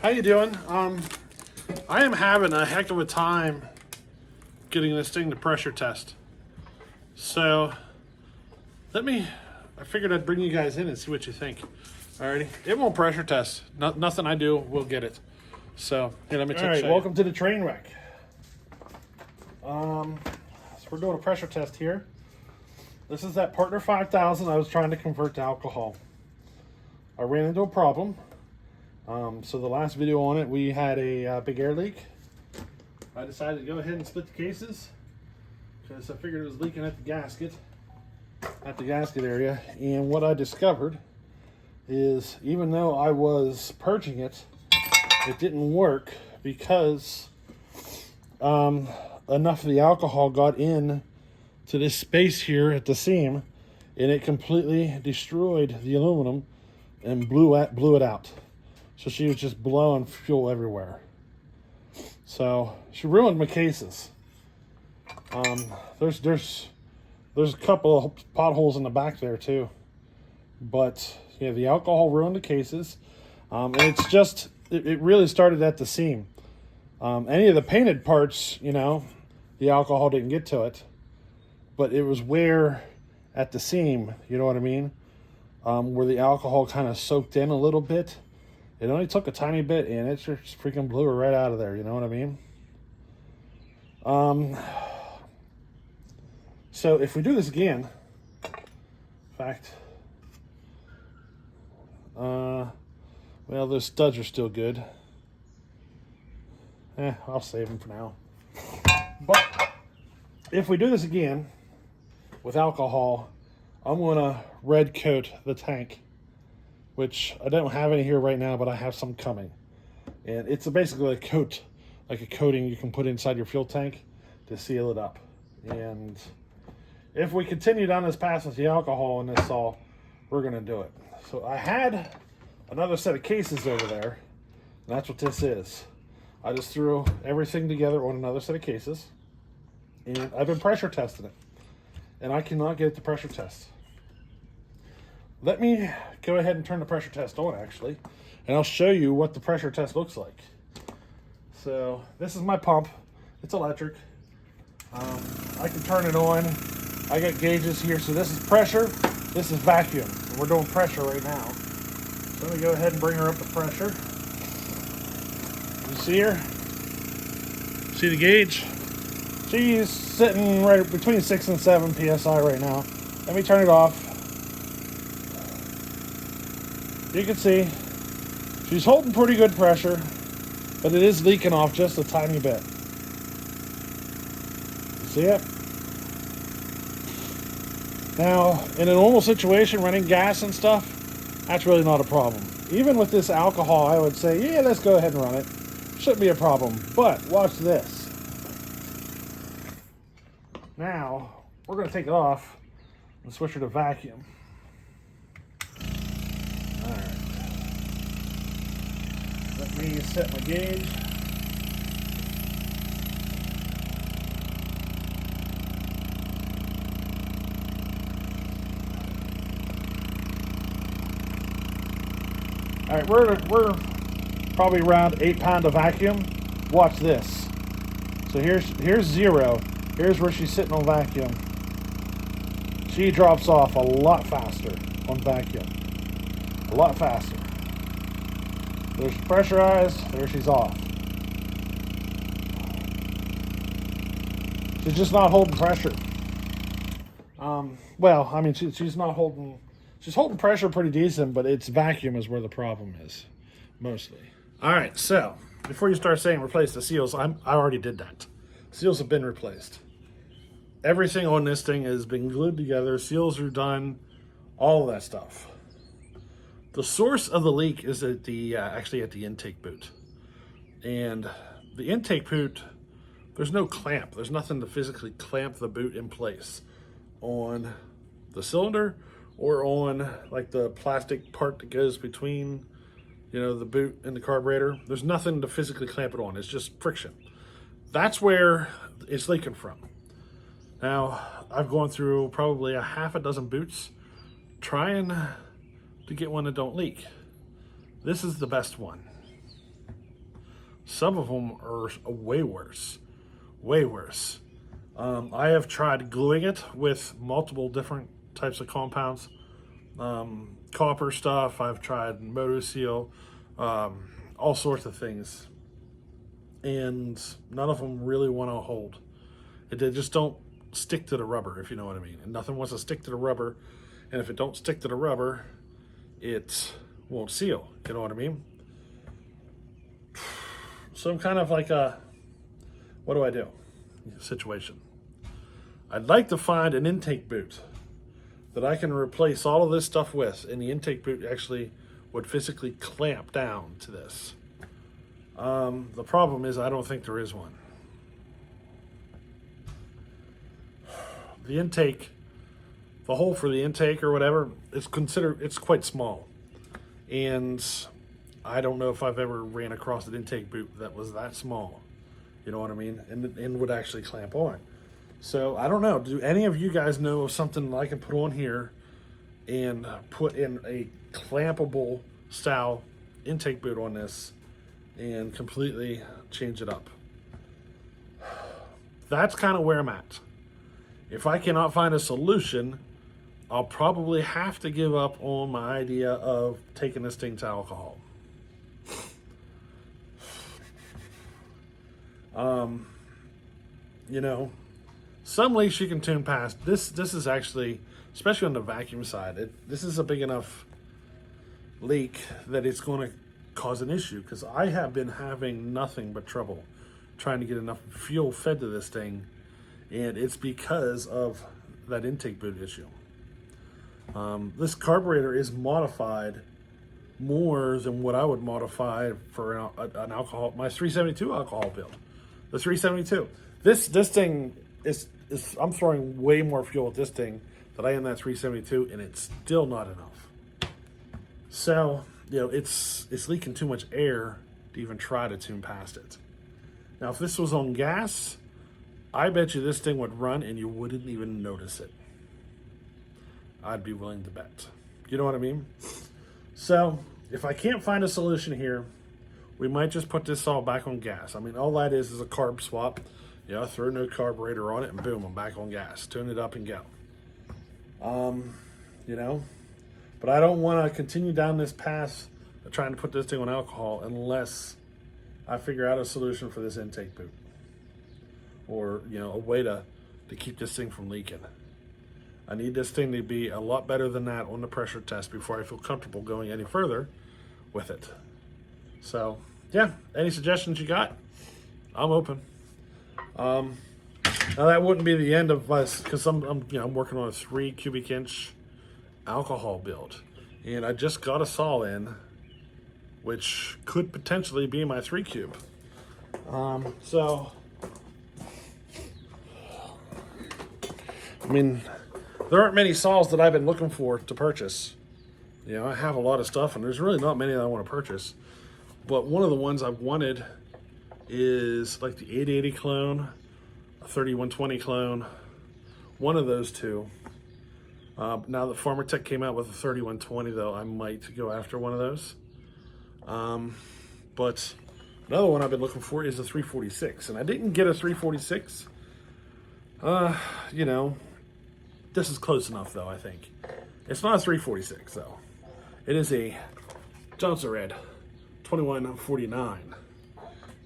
How you doing? I am having a heck of a time getting this thing to pressure test. So I figured I'd bring you guys in and see what you think. Alrighty, it won't pressure test. Nothing I do will get it. So here, let me check. All right, welcome to the train wreck. So we're doing a pressure test here. This is that Partner 5000 I was trying to convert to alcohol. I ran into a problem. So the last video on it, we had a big air leak. I decided to go ahead and split the cases because I figured it was leaking at the gasket area. And what I discovered is, even though I was purging it, it didn't work because enough of the alcohol got in to this space here at the seam, and it completely destroyed the aluminum and blew it out. So she was just blowing fuel everywhere. So she ruined my cases. There's a couple of potholes in the back there too. But yeah, the alcohol ruined the cases. And it really started at the seam. Any of the painted parts, the alcohol didn't get to it. But it was where at the seam, you know what I mean? Where the alcohol kind of soaked in a little bit. It only took a tiny bit, and it just freaking blew her right out of there. You know what I mean? So if we do this again, in fact, well, those studs are still good. I'll save them for now. But if we do this again with alcohol, I'm gonna red coat the tank, which I don't have any here right now, but I have some coming. And it's basically a coat, like a coating you can put inside your fuel tank to seal it up. And if we continue down this path with the alcohol in this saw, we're gonna do it. So I had another set of cases over there, and that's what this is. I just threw everything together on another set of cases, and I've been pressure testing it, and I cannot get it to pressure test. Let me go ahead and turn the pressure test on, actually, and I'll show you what the pressure test looks like. So this is my pump. It's electric. I can turn it on. I got gauges here. So this is pressure. This is vacuum. We're doing pressure right now. So let me go ahead and bring her up to pressure. You see her? See the gauge? She's sitting right between 6 and 7 psi right now. Let me turn it off. You can see she's holding pretty good pressure, but it is leaking off just a tiny bit. You see it? Now, in a normal situation, running gas and stuff, that's really not a problem. Even with this alcohol, I would say, yeah, let's go ahead and run it. Shouldn't be a problem. But watch this. Now, we're going to take it off and switch her to vacuum. Let me set my gauge. All right, we're probably around 8 pound of vacuum. Watch this. So here's 0. Here's where she's sitting on vacuum. She drops off a lot faster on vacuum. A lot faster. There's pressurized, there she's off. She's just not holding pressure. Well, I mean, she's not holding, she's holding pressure pretty decent, but it's vacuum is where the problem is, mostly. All right, so before you start saying replace the seals, I already did that. Seals have been replaced. Everything on this thing has been glued together. Seals are done, all of that stuff. The source of the leak is at the actually at the intake boot, and the intake boot, there's no clamp. There's nothing to physically clamp the boot in place on the cylinder or on like the plastic part that goes between, the boot and the carburetor. There's nothing to physically clamp it on. It's just friction. That's where it's leaking from. Now, I've gone through probably a half a dozen boots trying to get one that don't leak. This is the best one. Some of them are way worse, way worse. I have tried gluing it with multiple different types of compounds, copper stuff. I've tried MotoSeal, all sorts of things, and none of them really want to hold. They just don't stick to the rubber, if you know what I mean. And nothing wants to stick to the rubber, and if it don't stick to the rubber, it won't seal. You know what I mean? So I'm kind of like a, what do I do? Situation. I'd like to find an intake boot that I can replace all of this stuff with, and the intake boot actually would physically clamp down to this. The problem is I don't think there is one. The intake, the hole for the intake or whatever, it's quite small. And I don't know if I've ever ran across an intake boot that was that small. You know what I mean? And would actually clamp on. So I don't know. Do any of you guys know of something that I can put on here and put in a clampable style intake boot on this and completely change it up? That's kind of where I'm at. If I cannot find a solution, I'll probably have to give up on my idea of taking this thing to alcohol. You know, some leaks you can tune past. This is actually, especially on the vacuum side, this is a big enough leak that it's going to cause an issue, because I have been having nothing but trouble trying to get enough fuel fed to this thing, and it's because of that intake boot issue. This carburetor is modified more than what I would modify for an alcohol, my 372 alcohol build. The 372. This thing is I'm throwing way more fuel at this thing than I am that 372, and it's still not enough. So, you know, it's leaking too much air to even try to tune past it. Now, if this was on gas, I bet you this thing would run and you wouldn't even notice it. I'd be willing to bet. You know what I mean? So, if I can't find a solution here, we might just put this all back on gas. I mean, all that is a carb swap. You know, throw a new carburetor on it and boom, I'm back on gas. Tune it up and go. You know, but I don't want to continue down this path of trying to put this thing on alcohol unless I figure out a solution for this intake boot, or, you know, a way to keep this thing from leaking. I need this thing to be a lot better than that on the pressure test before I feel comfortable going any further with it. So, yeah, any suggestions you got? I'm open. Now that wouldn't be the end of us, because I'm working on a 3 cubic inch alcohol build, and I just got a saw in, which could potentially be my 3 cube. So, I mean, there aren't many saws that I've been looking for to purchase. You know, I have a lot of stuff, and there's really not many that I want to purchase. But one of the ones I've wanted is like the 8080 clone, a 3120 clone, one of those two. Now that Pharmatech came out with a 3120, though, I might go after one of those. But another one I've been looking for is a 346, and I didn't get a 346. You know, this is close enough, though, I think. It's not a 346, though. It is a Johnson Red 2149.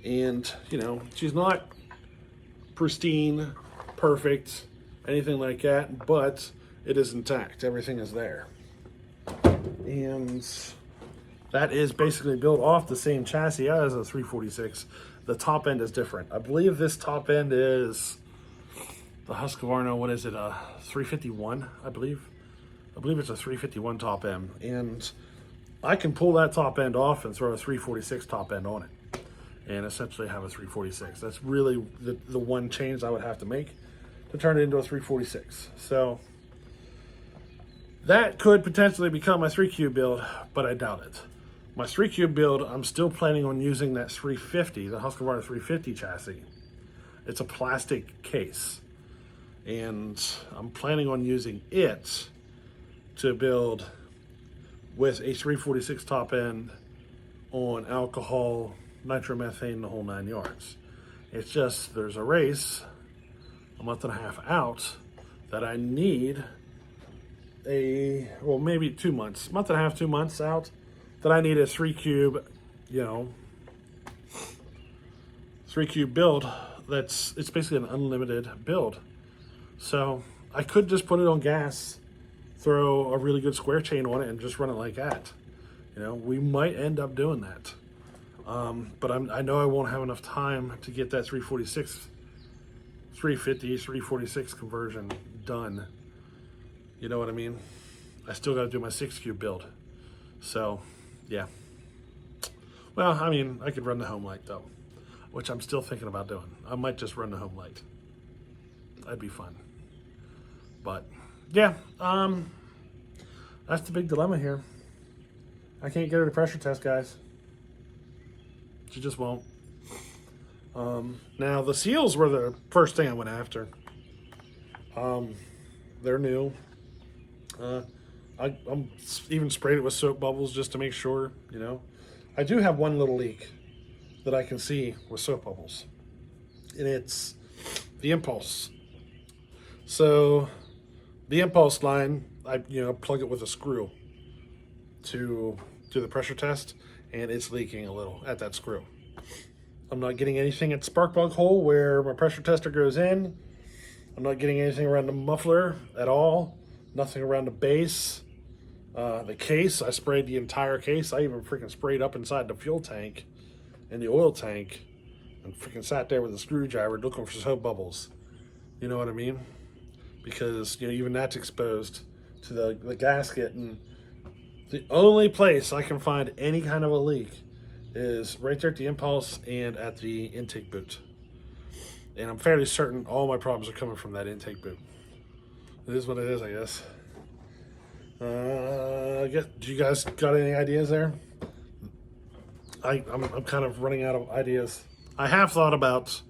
And, you know, she's not pristine, perfect, anything like that, but it is intact. Everything is there. And that is basically built off the same chassis as a 346. The top end is different. I believe this top end is the Husqvarna, what is it, 351, I believe. I believe it's a 351 top end. And I can pull that top end off and throw a 346 top end on it, and essentially have a 346. That's really the one change I would have to make to turn it into a 346. So that could potentially become my 3 cube build, but I doubt it. My 3 cube build, I'm still planning on using that 350, the Husqvarna 350 chassis. It's a plastic case, and I'm planning on using it to build with a 346 top end on alcohol nitromethane, the whole 9 yards. It's just there's a race a month and a half out that I need well, maybe 2 months, month and a half, 2 months out, that I need a 3 cube, 3 cube build. It's basically an unlimited build. So I could just put it on gas, throw a really good square chain on it, and just run it like that. We might end up doing that. But I know I won't have enough time to get that 346, 350, 346 conversion done. You know what I mean? I still got to do my 6 cube build. So, yeah. Well, I mean, I could run the home light though, which I'm still thinking about doing. I might just run the home light. That'd be fun. But, yeah, that's the big dilemma here. I can't get her to pressure test, guys. She just won't. Now, the seals were the first thing I went after. They're new. I'm even sprayed it with soap bubbles just to make sure, I do have one little leak that I can see with soap bubbles. And it's the impulse. So, the impulse line, I plug it with a screw to do the pressure test, and it's leaking a little at that screw. I'm not getting anything at the spark plug hole where my pressure tester goes in. I'm not getting anything around the muffler at all. Nothing around the base. The case, I sprayed the entire case. I even freaking sprayed up inside the fuel tank and the oil tank and freaking sat there with a screwdriver looking for soap bubbles. You know what I mean? Because, even that's exposed to the gasket. And the only place I can find any kind of a leak is right there at the impulse and at the intake boot. And I'm fairly certain all my problems are coming from that intake boot. It is what it is, I guess. Do you guys got any ideas there? I'm kind of running out of ideas. I have thought about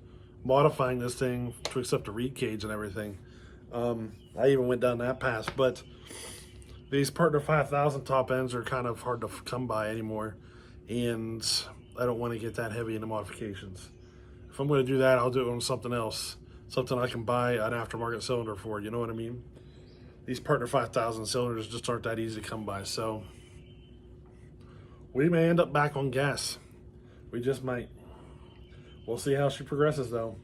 modifying this thing to accept a reed cage and everything. I even went down that path, but these Partner 5000 top ends are kind of hard to come by anymore, and I don't want to get that heavy into modifications. If I'm going to do that, I'll do it on something else, something I can buy an aftermarket cylinder for, you know what I mean? These Partner 5000 cylinders just aren't that easy to come by, so we may end up back on gas. We just might. We'll see how she progresses, though.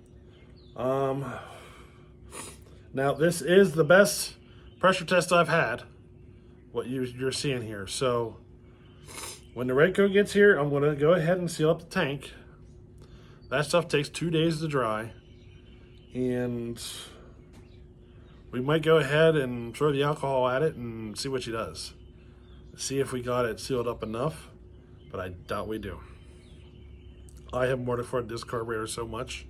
Now, this is the best pressure test I've had, what you're seeing here. So, when the red coat gets here, I'm going to go ahead and seal up the tank. That stuff takes 2 days to dry. And we might go ahead and throw the alcohol at it and see what she does. See if we got it sealed up enough, but I doubt we do. I have mortified this carburetor so much.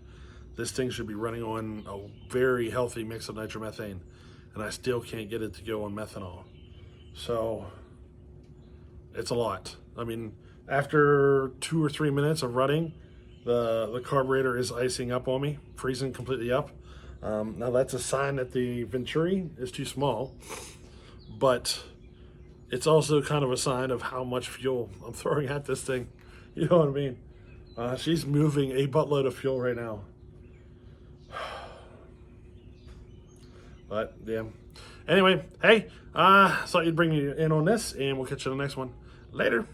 This thing should be running on a very healthy mix of nitromethane, and I still can't get it to go on methanol. So it's a lot. I mean, after 2 or 3 minutes of running, the carburetor is icing up on me, freezing completely up. Now that's a sign that the Venturi is too small, but it's also kind of a sign of how much fuel I'm throwing at this thing. You know what I mean? She's moving a buttload of fuel right now. But yeah. Anyway, hey, thought you'd bring you in on this, and we'll catch you on the next one. Later.